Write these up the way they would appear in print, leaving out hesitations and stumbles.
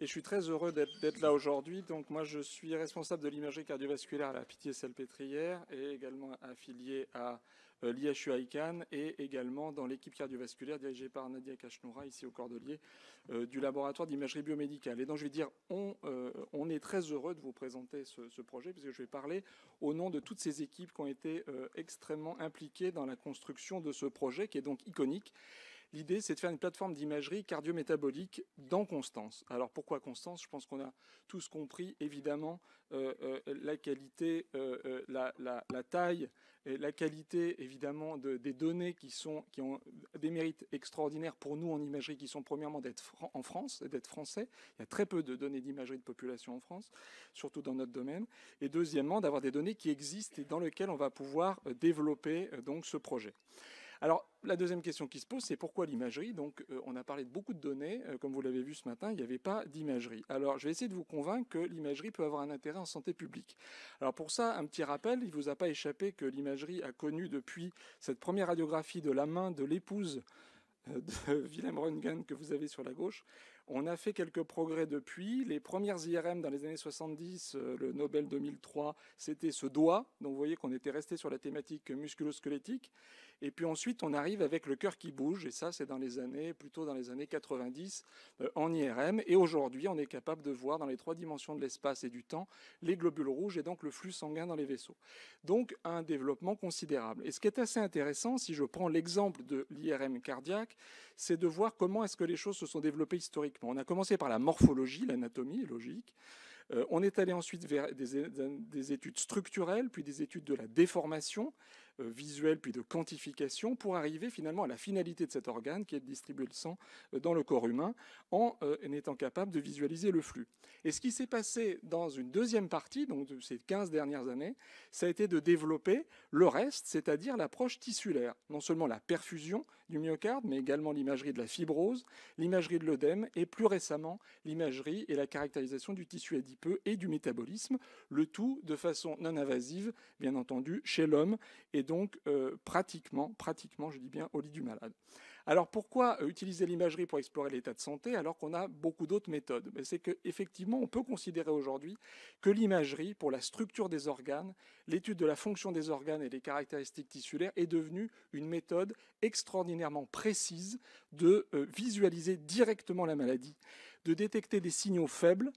je suis très heureux d'être là aujourd'hui. Donc moi, je suis responsable de l'imagerie cardiovasculaire à la Pitié-Salpêtrière et également affilié à l'IHU ICANN et également dans l'équipe cardiovasculaire dirigée par Nadia Kachnoura, ici au Cordelier, du laboratoire d'imagerie biomédicale. Et donc je vais dire, on est très heureux de vous présenter ce projet, puisque je vais parler au nom de toutes ces équipes qui ont été extrêmement impliquées dans la construction de ce projet, qui est donc iconique. L'idée, c'est de faire une plateforme d'imagerie cardiométabolique dans Constance. Alors pourquoi Constance? Je pense qu'on a tous compris, évidemment, la qualité, la taille, et la qualité, évidemment, des données qui ont des mérites extraordinaires pour nous en imagerie, qui sont premièrement d'être en France, d'être français. Il y a très peu de données d'imagerie de population en France, surtout dans notre domaine. Et deuxièmement, d'avoir des données qui existent et dans lesquelles on va pouvoir développer donc ce projet. Alors, la deuxième question qui se pose, c'est pourquoi l'imagerie? Donc, on a parlé de beaucoup de données. Comme vous l'avez vu ce matin, il n'y avait pas d'imagerie. Alors, je vais essayer de vous convaincre que l'imagerie peut avoir un intérêt en santé publique. Alors, pour ça, un petit rappel, il ne vous a pas échappé que l'imagerie a connu depuis cette première radiographie de la main de l'épouse de Wilhelm Röntgen que vous avez sur la gauche. On a fait quelques progrès depuis. Les premières IRM dans les années 70, le Nobel 2003, c'était ce doigt. Donc vous voyez qu'on était resté sur la thématique musculo-squelettique. Et puis ensuite, on arrive avec le cœur qui bouge. Et ça, c'est plutôt dans les années 90 en IRM. Et aujourd'hui, on est capable de voir dans les 3 dimensions de l'espace et du temps les globules rouges et donc le flux sanguin dans les vaisseaux. Donc un développement considérable. Et ce qui est assez intéressant, si je prends l'exemple de l'IRM cardiaque, c'est de voir comment est-ce que les choses se sont développées historiquement. On a commencé par la morphologie, l'anatomie logique. On est allé ensuite vers des études structurelles, puis des études de la déformation visuelle, puis de quantification, pour arriver finalement à la finalité de cet organe, qui est de distribuer le sang dans le corps humain, en étant capable de visualiser le flux. Et ce qui s'est passé dans une deuxième partie, donc de ces 15 dernières années, ça a été de développer le reste, c'est-à-dire l'approche tissulaire. Non seulement la perfusion du myocarde, mais également l'imagerie de la fibrose, l'imagerie de l'œdème, et plus récemment, l'imagerie et la caractérisation du tissu adipeux et du métabolisme, le tout de façon non invasive, bien entendu, chez l'homme, et donc pratiquement, je dis bien, au lit du malade. Alors pourquoi utiliser l'imagerie pour explorer l'état de santé alors qu'on a beaucoup d'autres méthodes? C'est qu'effectivement, on peut considérer aujourd'hui que l'imagerie, pour la structure des organes, l'étude de la fonction des organes et des caractéristiques tissulaires, est devenue une méthode extraordinairement précise de visualiser directement la maladie, de détecter des signaux faibles,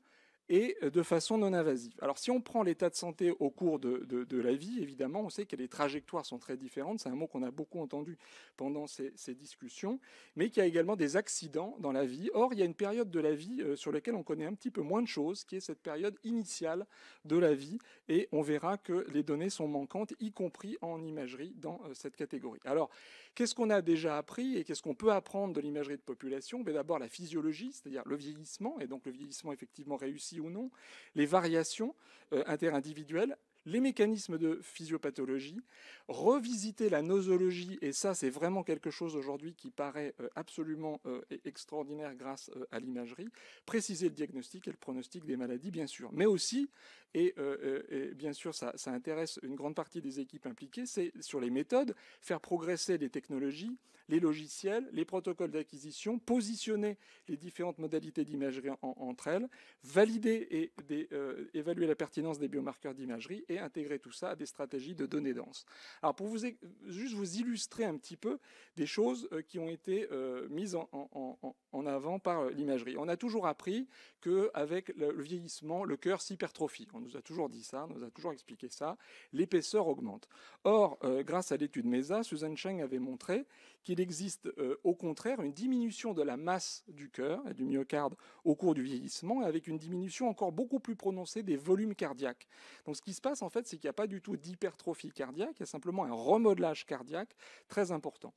et de façon non invasive. Alors si on prend l'état de santé au cours de la vie, évidemment, on sait que les trajectoires sont très différentes. C'est un mot qu'on a beaucoup entendu pendant ces discussions, mais qu'il y a également des accidents dans la vie. Or, il y a une période de la vie sur laquelle on connaît un petit peu moins de choses, qui est cette période initiale de la vie, et on verra que les données sont manquantes, y compris en imagerie dans cette catégorie. Alors, qu'est-ce qu'on a déjà appris et qu'est-ce qu'on peut apprendre de l'imagerie de population? D'abord, la physiologie, c'est-à-dire le vieillissement, et donc le vieillissement effectivement réussi ou non, les variations interindividuelles, les mécanismes de physiopathologie, revisiter la nosologie, et ça c'est vraiment quelque chose aujourd'hui qui paraît absolument extraordinaire grâce à l'imagerie, préciser le diagnostic et le pronostic des maladies bien sûr, mais aussi, et bien sûr ça intéresse une grande partie des équipes impliquées, c'est sur les méthodes, faire progresser les technologies, les logiciels, les protocoles d'acquisition, positionner les différentes modalités d'imagerie entre elles, valider et évaluer la pertinence des biomarqueurs d'imagerie et intégrer tout ça à des stratégies de données denses. Alors pour juste vous illustrer un petit peu des choses qui ont été mises en avant par l'imagerie. On a toujours appris qu'avec le vieillissement, le cœur s'hypertrophie. On nous a toujours dit ça, on nous a toujours expliqué ça. L'épaisseur augmente. Or, grâce à l'étude MESA, Susan Cheng avait montré qu'il existe au contraire une diminution de la masse du cœur et du myocarde au cours du vieillissement, avec une diminution encore beaucoup plus prononcée des volumes cardiaques. Donc ce qui se passe en fait, c'est qu'il n'y a pas du tout d'hypertrophie cardiaque, il y a simplement un remodelage cardiaque très important.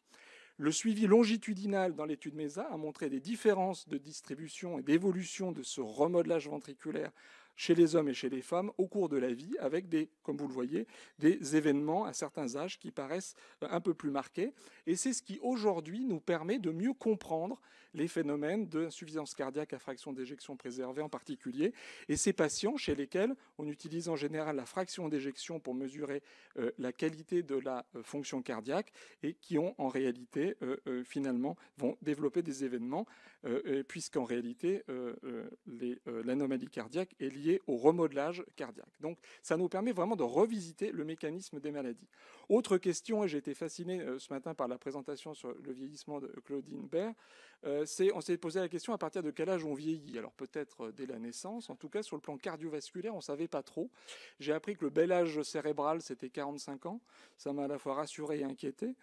Le suivi longitudinal dans l'étude MESA a montré des différences de distribution et d'évolution de ce remodelage ventriculaire chez les hommes et chez les femmes au cours de la vie, avec comme vous le voyez, des événements à certains âges qui paraissent un peu plus marqués. Et c'est ce qui aujourd'hui nous permet de mieux comprendre les phénomènes d'insuffisance cardiaque à fraction d'éjection préservée en particulier. Et ces patients chez lesquels on utilise en général la fraction d'éjection pour mesurer la qualité de la fonction cardiaque et qui ont en réalité finalement vont développer des événements puisqu'en réalité l'anomalie cardiaque est liée au remodelage cardiaque. Donc ça nous permet vraiment de revisiter le mécanisme des maladies. Autre question, et j'ai été fasciné ce matin par la présentation sur le vieillissement de Claudine Baird, on s'est posé la question à partir de quel âge on vieillit. Alors peut-être dès la naissance, en tout cas sur le plan cardiovasculaire, on ne savait pas trop. J'ai appris que le bel âge cérébral, c'était 45 ans. Ça m'a à la fois rassuré et inquiété.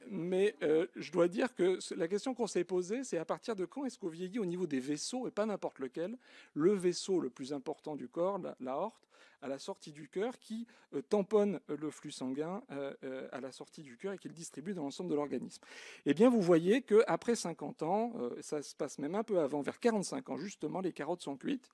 Mais je dois dire que la question qu'on s'est posée, c'est à partir de quand est-ce qu'on vieillit au niveau des vaisseaux, et pas n'importe lequel. Le vaisseau le plus important du corps, l'aorte, à la sortie du cœur, qui tamponne le flux sanguin à la sortie du cœur et qui le distribue dans l'ensemble de l'organisme. Eh bien, vous voyez qu'après 50 ans, ça se passe même un peu avant, vers 45 ans, justement, les carottes sont cuites,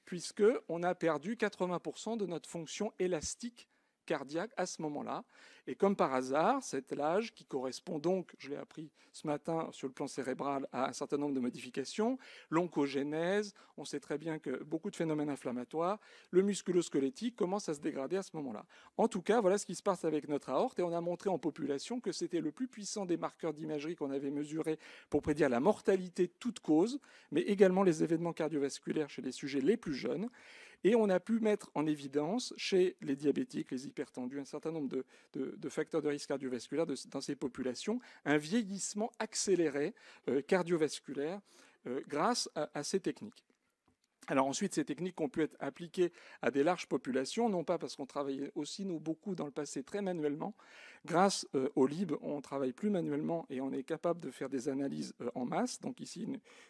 puisqu'on a perdu 80% de notre fonction élastique cardiaque à ce moment-là. Et comme par hasard, cet âge qui correspond donc, je l'ai appris ce matin sur le plan cérébral, à un certain nombre de modifications, l'oncogénèse, on sait très bien que beaucoup de phénomènes inflammatoires, le musculo-squelettique commence à se dégrader à ce moment-là. En tout cas, voilà ce qui se passe avec notre aorte, et on a montré en population que c'était le plus puissant des marqueurs d'imagerie qu'on avait mesurés pour prédire la mortalité de toute cause, mais également les événements cardiovasculaires chez les sujets les plus jeunes. Et on a pu mettre en évidence chez les diabétiques, les hypertendus, un certain nombre de facteurs de risque cardiovasculaire dans ces populations, un vieillissement accéléré cardiovasculaire grâce à ces techniques. Alors ensuite, ces techniques ont pu être appliquées à des larges populations, non pas parce qu'on travaillait aussi, nous, beaucoup dans le passé très manuellement. Grâce au LIB, on travaille plus manuellement et on est capable de faire des analyses en masse. Donc ici,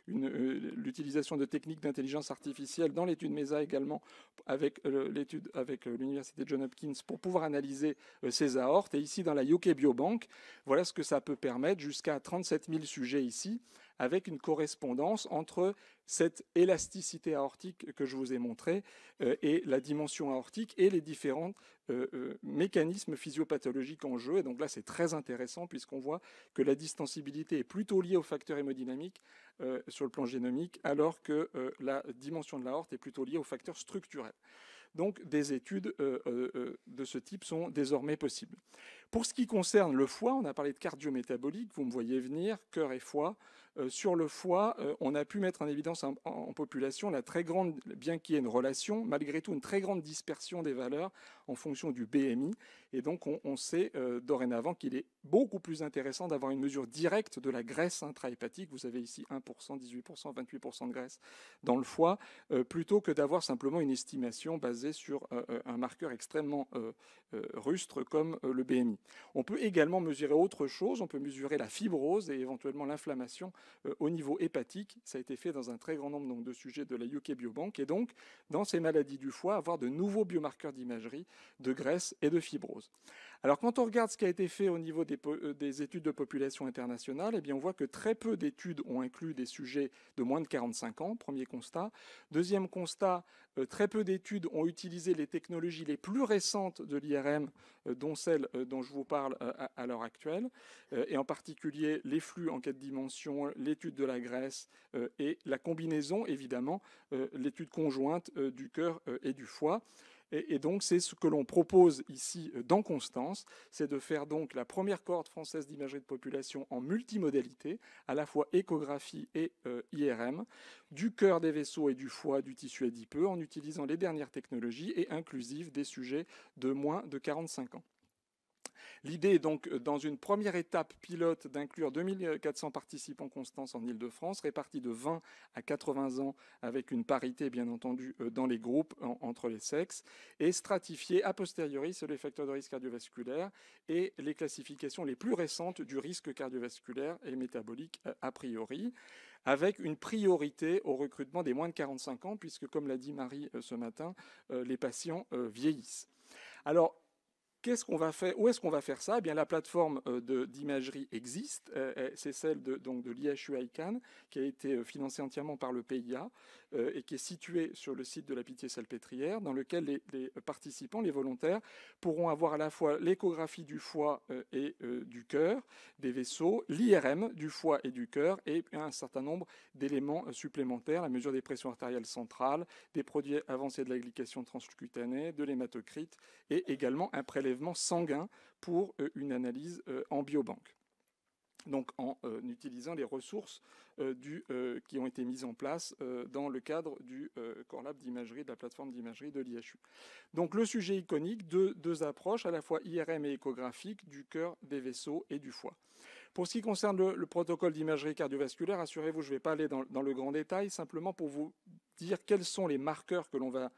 l'utilisation de techniques d'intelligence artificielle dans l'étude MESA également, avec l'étude avec l'Université Johns Hopkins, pour pouvoir analyser ces aortes. Et ici, dans la UK Biobank, voilà ce que ça peut permettre, jusqu'à 37 000 sujets ici, avec une correspondance entre cette élasticité aortique que je vous ai montrée et la dimension aortique et les différents mécanismes physiopathologiques en jeu. Et donc là, c'est très intéressant puisqu'on voit que la distensibilité est plutôt liée au facteur hémodynamique sur le plan génomique, alors que la dimension de l'aorte est plutôt liée au facteur structurel. Donc des études de ce type sont désormais possibles. Pour ce qui concerne le foie, on a parlé de cardiométabolique, vous me voyez venir, cœur et foie. Sur le foie, on a pu mettre en évidence en population la très grande, bien qu'il y ait une relation, malgré tout une très grande dispersion des valeurs en fonction du BMI. Et donc on sait dorénavant qu'il est beaucoup plus intéressant d'avoir une mesure directe de la graisse intrahépatique. Vous avez ici 1%, 18%, 28% de graisse dans le foie, plutôt que d'avoir simplement une estimation basée sur un marqueur extrêmement rustre comme le BMI. On peut également mesurer autre chose, on peut mesurer la fibrose et éventuellement l'inflammation au niveau hépatique. Ça a été fait dans un très grand nombre donc, de sujets de la UK Biobank. Et donc, dans ces maladies du foie, avoir de nouveaux biomarqueurs d'imagerie de graisse et de fibrose. Alors, quand on regarde ce qui a été fait au niveau des études de population internationale, eh bien, on voit que très peu d'études ont inclus des sujets de moins de 45 ans, premier constat. Deuxième constat, très peu d'études ont utilisé les technologies les plus récentes de l'IRM, dont celles dont je vous parle à l'heure actuelle, et en particulier les flux en 4 dimensions, l'étude de la graisse et la combinaison, évidemment, l'étude conjointe du cœur et du foie. Et donc, c'est ce que l'on propose ici dans Constance, c'est de faire donc la première cohorte française d'imagerie de population en multimodalité, à la fois échographie et IRM, du cœur, des vaisseaux et du foie, du tissu adipeux, en utilisant les dernières technologies et inclusive des sujets de moins de 45 ans. L'idée est donc, dans une première étape pilote, d'inclure 2400 participants Constance en Île-de-France, répartis de 20 à 80 ans, avec une parité, bien entendu, dans les groupes entre les sexes, et stratifier a posteriori sur les facteurs de risque cardiovasculaire et les classifications les plus récentes du risque cardiovasculaire et métabolique a priori, avec une priorité au recrutement des moins de 45 ans, puisque, comme l'a dit Marie ce matin, les patients vieillissent. Alors, qu'est-ce qu'on va faire, où est-ce qu'on va faire ça? Eh bien, la plateforme d'imagerie existe. C'est celle donc de l'IHU ICANN, qui a été financée entièrement par le PIA et qui est située sur le site de la Pitié-Salpêtrière, dans lequel les participants, les volontaires, pourront avoir à la fois l'échographie du foie et du cœur, des vaisseaux, l'IRM du foie et du cœur, et un certain nombre d'éléments supplémentaires, la mesure des pressions artérielles centrales, des produits avancés de la glycation transcutanée, de l'hématocrite, et également un prélèvement sanguin pour une analyse en biobanque. Donc en utilisant les ressources qui ont été mises en place dans le cadre du Core Lab d'imagerie, de la plateforme d'imagerie de l'IHU. Donc le sujet iconique de deux approches, à la fois IRM et échographique, du cœur, des vaisseaux et du foie. Pour ce qui concerne le protocole d'imagerie cardiovasculaire, assurez-vous, je ne vais pas aller dans le grand détail, simplement pour vous dire quels sont les marqueurs que l'on va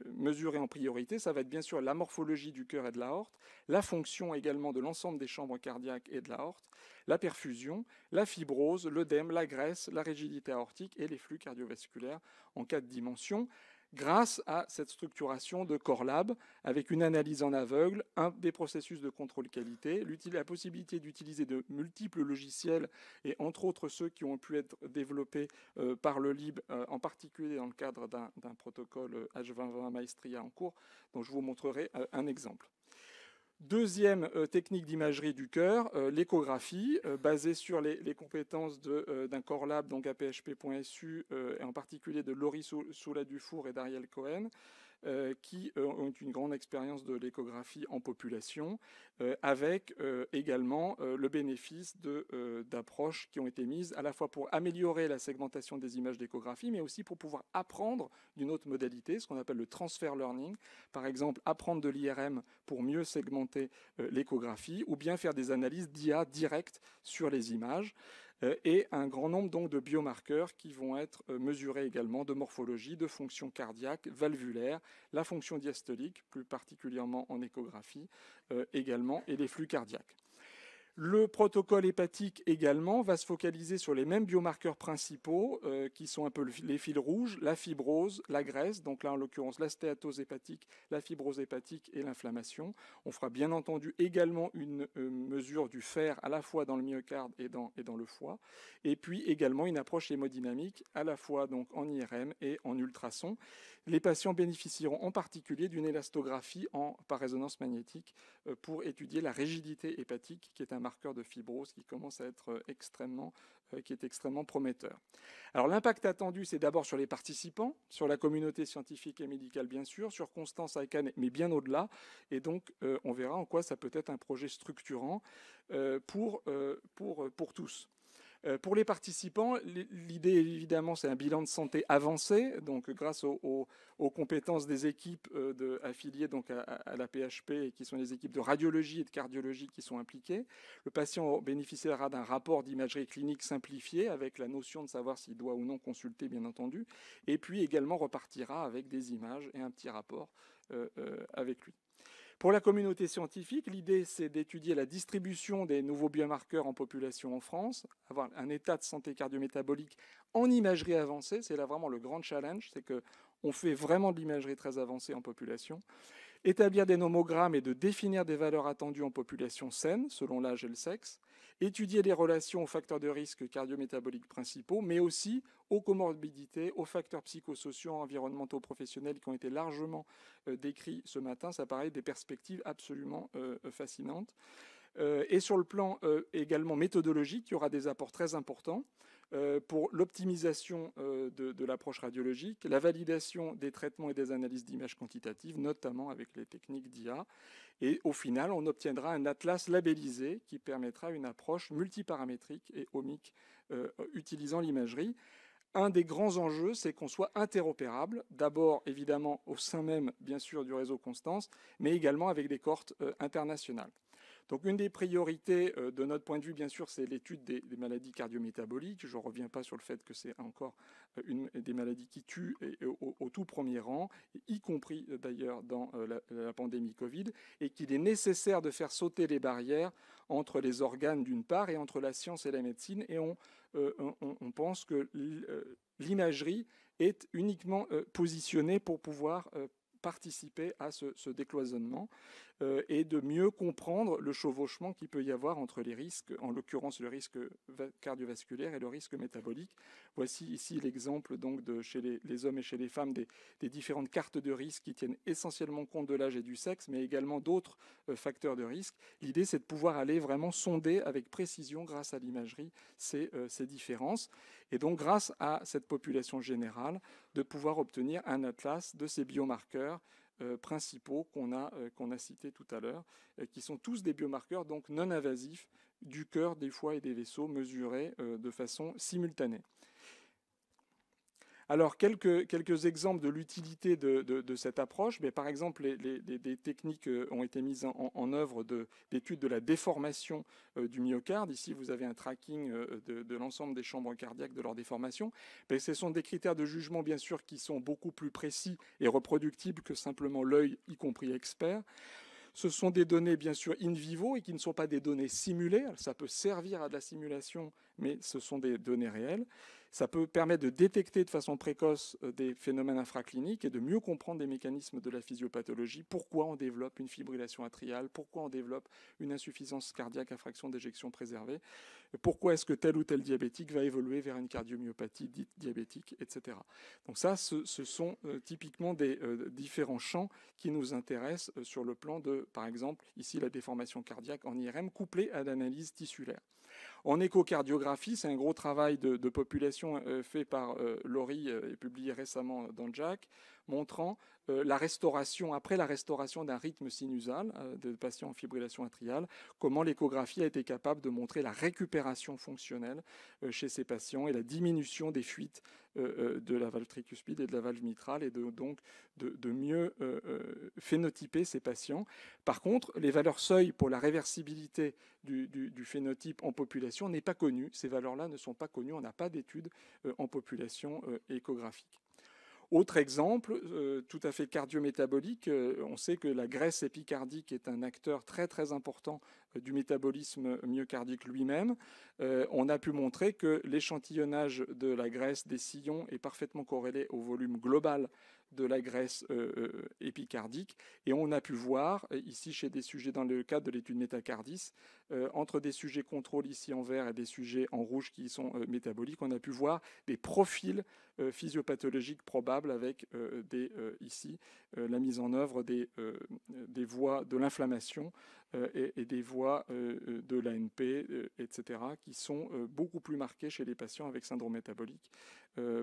mesurer en priorité. Ça va être bien sûr la morphologie du cœur et de l'aorte, la fonction également de l'ensemble des chambres cardiaques et de l'aorte, la perfusion, la fibrose, l'œdème, la graisse, la rigidité aortique et les flux cardiovasculaires en 4 dimensions, grâce à cette structuration de Core Lab, avec une analyse en aveugle, des processus de contrôle qualité, la possibilité d'utiliser de multiples logiciels, et entre autres ceux qui ont pu être développés par le LIB, en particulier dans le cadre d'un protocole H2020 Maestria en cours, dont je vous montrerai un exemple. Deuxième technique d'imagerie du cœur, l'échographie, basée sur les compétences d'un Core Lab, donc aphp.su, et en particulier de Laurie Soula-Dufour et d'Ariel Cohen, qui ont une grande expérience de l'échographie en population, avec également le bénéfice d'approches qui ont été mises à la fois pour améliorer la segmentation des images d'échographie, mais aussi pour pouvoir apprendre d'une autre modalité, ce qu'on appelle le transfer learning. Par exemple, apprendre de l'IRM pour mieux segmenter l'échographie, ou bien faire des analyses d'IA directes sur les images. Et un grand nombre donc de biomarqueurs qui vont être mesurés également, de morphologie, de fonction cardiaque, valvulaire, la fonction diastolique, plus particulièrement en échographie également, et les flux cardiaques. Le protocole hépatique également va se focaliser sur les mêmes biomarqueurs principaux qui sont un peu les fils rouges, la fibrose, la graisse, donc là en l'occurrence la stéatose hépatique, la fibrose hépatique et l'inflammation. On fera bien entendu également une mesure du fer à la fois dans le myocarde et dans le foie, et puis également une approche hémodynamique à la fois donc en IRM et en ultrason. Les patients bénéficieront en particulier d'une élastographie par résonance magnétique pour étudier la rigidité hépatique, qui est un marqueur de fibrose qui commence à être extrêmement prometteur. Alors l'impact attendu, c'est d'abord sur les participants, sur la communauté scientifique et médicale bien sûr, sur Constance ICANN, mais bien au-delà. Et donc on verra en quoi ça peut être un projet structurant pour tous. Pour les participants, l'idée évidemment c'est un bilan de santé avancé, donc grâce aux compétences des équipes affiliées donc à la PHP, et qui sont les équipes de radiologie et de cardiologie qui sont impliquées. Le patient bénéficiera d'un rapport d'imagerie clinique simplifié avec la notion de savoir s'il doit ou non consulter bien entendu, et puis également repartira avec des images et un petit rapport avec lui. Pour la communauté scientifique, l'idée, c'est d'étudier la distribution des nouveaux biomarqueurs en population en France, avoir un état de santé cardiométabolique en imagerie avancée. C'est là vraiment le grand challenge, c'est qu'on fait vraiment de l'imagerie très avancée en population. Établir des nomogrammes et de définir des valeurs attendues en population saine, selon l'âge et le sexe. Étudier les relations aux facteurs de risque cardiométaboliques principaux, mais aussi aux comorbidités, aux facteurs psychosociaux, environnementaux, professionnels qui ont été largement décrits ce matin. Ça paraît des perspectives absolument fascinantes. Et sur le plan également méthodologique, il y aura des apports très importants pour l'optimisation de l'approche radiologique, la validation des traitements et des analyses d'images quantitatives, notamment avec les techniques d'IA. Et au final, on obtiendra un atlas labellisé qui permettra une approche multiparamétrique et omique utilisant l'imagerie. Un des grands enjeux, c'est qu'on soit interopérable, d'abord évidemment au sein même, bien sûr, du réseau Constance, mais également avec des cohortes internationales. Donc une des priorités de notre point de vue, bien sûr, c'est l'étude des maladies cardiométaboliques. Je ne reviens pas sur le fait que c'est encore des maladies qui tuent au tout premier rang, y compris d'ailleurs dans la pandémie Covid, et qu'il est nécessaire de faire sauter les barrières entre les organes d'une part et entre la science et la médecine. Et on pense que l'imagerie est uniquement positionnée pour pouvoir participer à ce décloisonnement et de mieux comprendre le chevauchement qu'il peut y avoir entre les risques, en l'occurrence le risque cardiovasculaire et le risque métabolique. Voici ici l'exemple donc chez les hommes et chez les femmes des différentes cartes de risque qui tiennent essentiellement compte de l'âge et du sexe, mais également d'autres facteurs de risque. L'idée, c'est de pouvoir aller vraiment sonder avec précision, grâce à l'imagerie, ces différences. Et donc, grâce à cette population générale, de pouvoir obtenir un atlas de ces biomarqueurs principaux qu'on a cités tout à l'heure, qui sont tous des biomarqueurs donc non invasifs du cœur, des foies et des vaisseaux mesurés de façon simultanée. Alors, quelques exemples de l'utilité de cette approche. Mais par exemple, des techniques ont été mises en œuvre d'études de la déformation du myocarde. Ici, vous avez un tracking de l'ensemble des chambres cardiaques, de leur déformation. Mais ce sont des critères de jugement, bien sûr, qui sont beaucoup plus précis et reproductibles que simplement l'œil, y compris expert. Ce sont des données, bien sûr, in vivo et qui ne sont pas des données simulées. Ça peut servir à de la simulation, mais ce sont des données réelles. Ça peut permettre de détecter de façon précoce des phénomènes infracliniques et de mieux comprendre les mécanismes de la physiopathologie. Pourquoi on développe une fibrillation atriale? Pourquoi on développe une insuffisance cardiaque à fraction d'éjection préservée? Pourquoi est-ce que tel ou tel diabétique va évoluer vers une cardiomyopathie dite diabétique, etc. Donc ça, ce sont typiquement des différents champs qui nous intéressent sur le plan de, par exemple, ici la déformation cardiaque en IRM couplée à l'analyse tissulaire. En échocardiographie, c'est un gros travail de population fait par Laurie et publié récemment dans JACC, montrant la restauration, après la restauration d'un rythme sinusal de patients en fibrillation atriale, comment l'échographie a été capable de montrer la récupération fonctionnelle chez ces patients et la diminution des fuites de la valve tricuspide et de la valve mitrale, et donc de mieux phénotyper ces patients. Par contre, les valeurs seuil pour la réversibilité du phénotype en population n'est pas connue. Ces valeurs-là ne sont pas connues. On n'a pas d'études en population échographique. Autre exemple, tout à fait cardiométabolique, on sait que la graisse épicardique est un acteur très très important du métabolisme myocardique lui-même. On a pu montrer que l'échantillonnage de la graisse des sillons est parfaitement corrélé au volume global de la graisse épicardique. Et on a pu voir, ici chez des sujets dans le cadre de l'étude Métacardis, entre des sujets contrôle ici en vert et des sujets en rouge qui sont métaboliques, on a pu voir des profils physiopathologiques probables avec ici la mise en œuvre des voies de l'inflammation et des voies de l'ANP, etc., qui sont beaucoup plus marquées chez les patients avec syndrome métabolique,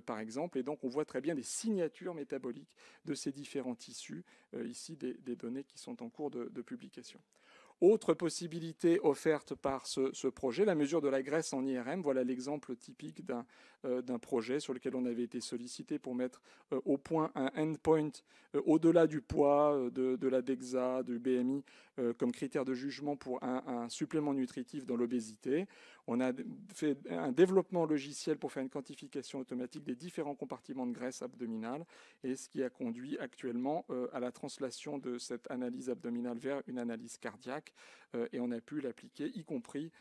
par exemple. Et donc, on voit très bien des signatures métaboliques de ces différents tissus, ici des données qui sont en cours de publication. Autre possibilité offerte par ce projet, la mesure de la graisse en IRM. Voilà l'exemple typique d'un projet sur lequel on avait été sollicité pour mettre au point un endpoint au-delà du poids, de la DEXA, du BMI, comme critère de jugement pour un supplément nutritif dans l'obésité. On a fait un développement logiciel pour faire une quantification automatique des différents compartiments de graisse abdominale, et ce qui a conduit actuellement à la translation de cette analyse abdominale vers une analyse cardiaque, et on a pu l'appliquer, y compris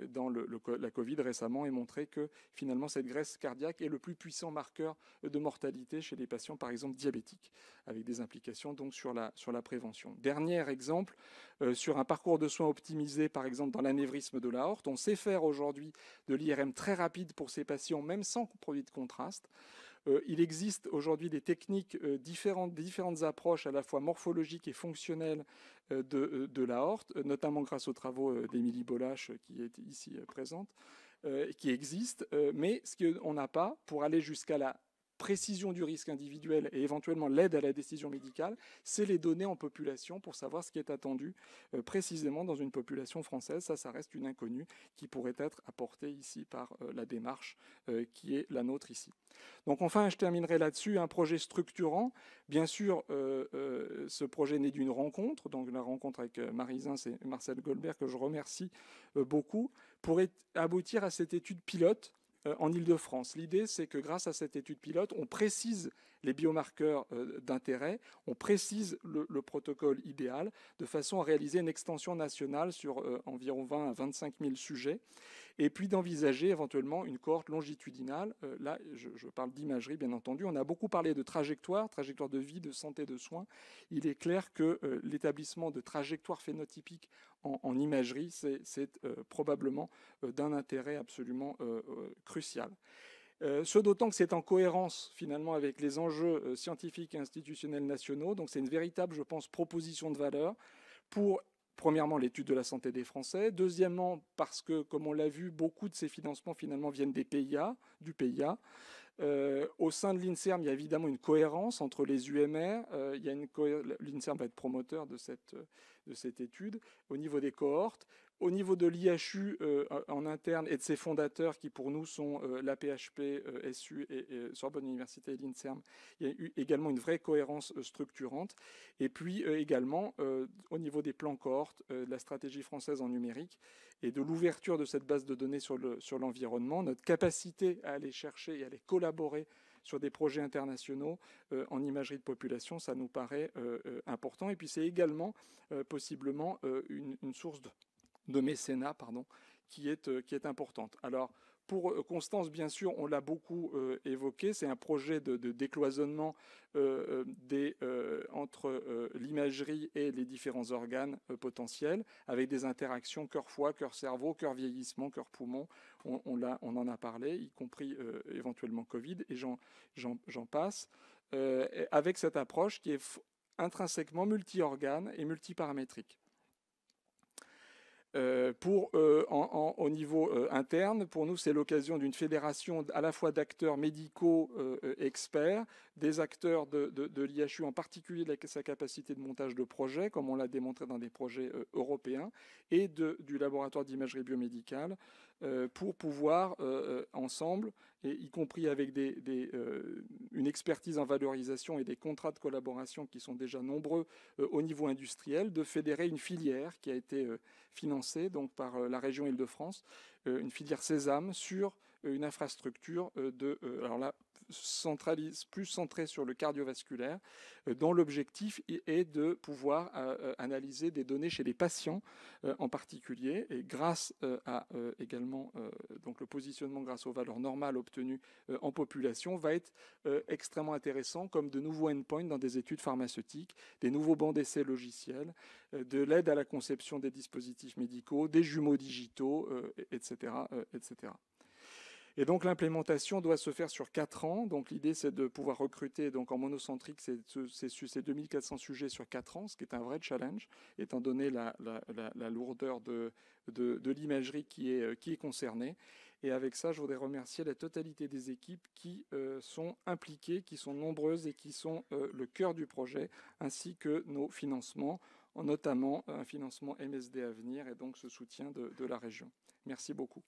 dans la Covid récemment, et montrer que finalement cette graisse cardiaque est le plus puissant marqueur de mortalité chez les patients, par exemple diabétiques, avec des implications donc sur la prévention. Dernier exemple, sur un parcours de soins optimisé, par exemple dans l'anévrisme de l'aorte, on sait faire aujourd'hui de l'IRM très rapide pour ces patients, même sans produit de contraste. Il existe aujourd'hui des techniques différentes approches à la fois morphologiques et fonctionnelles de l'aorte, notamment grâce aux travaux d'Émilie Bolache, qui est ici présente, qui existent, mais ce qu'on n'a pas, pour aller jusqu'à la précision du risque individuel et éventuellement l'aide à la décision médicale, c'est les données en population pour savoir ce qui est attendu précisément dans une population française. Ça reste une inconnue qui pourrait être apportée ici par la démarche qui est la nôtre ici. Donc enfin, je terminerai là-dessus, un projet structurant. Bien sûr, ce projet naît d'une rencontre, donc la rencontre avec Marie Zins et Marcel Goldberg, que je remercie beaucoup, pour aboutir à cette étude pilote en Île-de-France. L'idée, c'est que grâce à cette étude pilote, on précise les biomarqueurs d'intérêt, on précise le protocole idéal, de façon à réaliser une extension nationale sur environ 20 à 25 000 sujets, et puis d'envisager éventuellement une cohorte longitudinale. Là, je parle d'imagerie, bien entendu. On a beaucoup parlé de trajectoire de vie, de santé, de soins. Il est clair que l'établissement de trajectoires phénotypiques en imagerie, c'est probablement d'un intérêt absolument crucial. Ce d'autant que c'est en cohérence finalement avec les enjeux scientifiques et institutionnels nationaux. Donc c'est une véritable, je pense, proposition de valeur pour, premièrement, l'étude de la santé des Français. Deuxièmement, parce que, comme on l'a vu, beaucoup de ces financements finalement viennent du PIA. Au sein de l'INSERM, il y a évidemment une cohérence entre les UMR. L'INSERM va être promoteur de cette étude au niveau des cohortes. Au niveau de l'IHU en interne et de ses fondateurs, qui pour nous sont l'APHP, SU et Sorbonne Université et l'INSERM, il y a eu également une vraie cohérence structurante. Et puis également, au niveau des plans cohortes, de la stratégie française en numérique et de l'ouverture de cette base de données sur l'environnement, notre capacité à aller chercher et à aller collaborer sur des projets internationaux en imagerie de population, ça nous paraît important. Et puis c'est également possiblement une source de mécénat, qui est importante. Alors, pour Constance, bien sûr, on l'a beaucoup évoqué, c'est un projet de décloisonnement entre l'imagerie et les différents organes potentiels, avec des interactions cœur-foie, cœur-cerveau, cœur-vieillissement, cœur-poumon. On en a parlé, y compris éventuellement Covid, et j'en passe, avec cette approche qui est intrinsèquement multi-organes et multiparamétrique. Au niveau interne, pour nous, c'est l'occasion d'une fédération à la fois d'acteurs médicaux experts, des acteurs de l'IHU, en particulier sa capacité de montage de projets, comme on l'a démontré dans des projets européens, et du laboratoire d'imagerie biomédicale, pour pouvoir ensemble, et y compris avec une expertise en valorisation et des contrats de collaboration qui sont déjà nombreux au niveau industriel, de fédérer une filière qui a été financée donc par la région Île-de-France, une filière Sésame sur une infrastructure alors là, plus centrée sur le cardiovasculaire, dont l'objectif est de pouvoir analyser des données chez les patients en particulier, et grâce à également donc le positionnement grâce aux valeurs normales obtenues en population, va être extrêmement intéressant comme de nouveaux endpoints dans des études pharmaceutiques, des nouveaux bancs d'essais logiciels, de l'aide à la conception des dispositifs médicaux, des jumeaux digitaux, etc., etc. Et donc l'implémentation doit se faire sur 4 ans. Donc l'idée, c'est de pouvoir recruter donc en monocentrique ces 2400 sujets sur 4 ans, ce qui est un vrai challenge, étant donné la lourdeur de l'imagerie qui est concernée. Et avec ça, je voudrais remercier la totalité des équipes qui sont impliquées, qui sont nombreuses et qui sont le cœur du projet, ainsi que nos financements, notamment un financement MSD Avenir et donc ce soutien de la région. Merci beaucoup.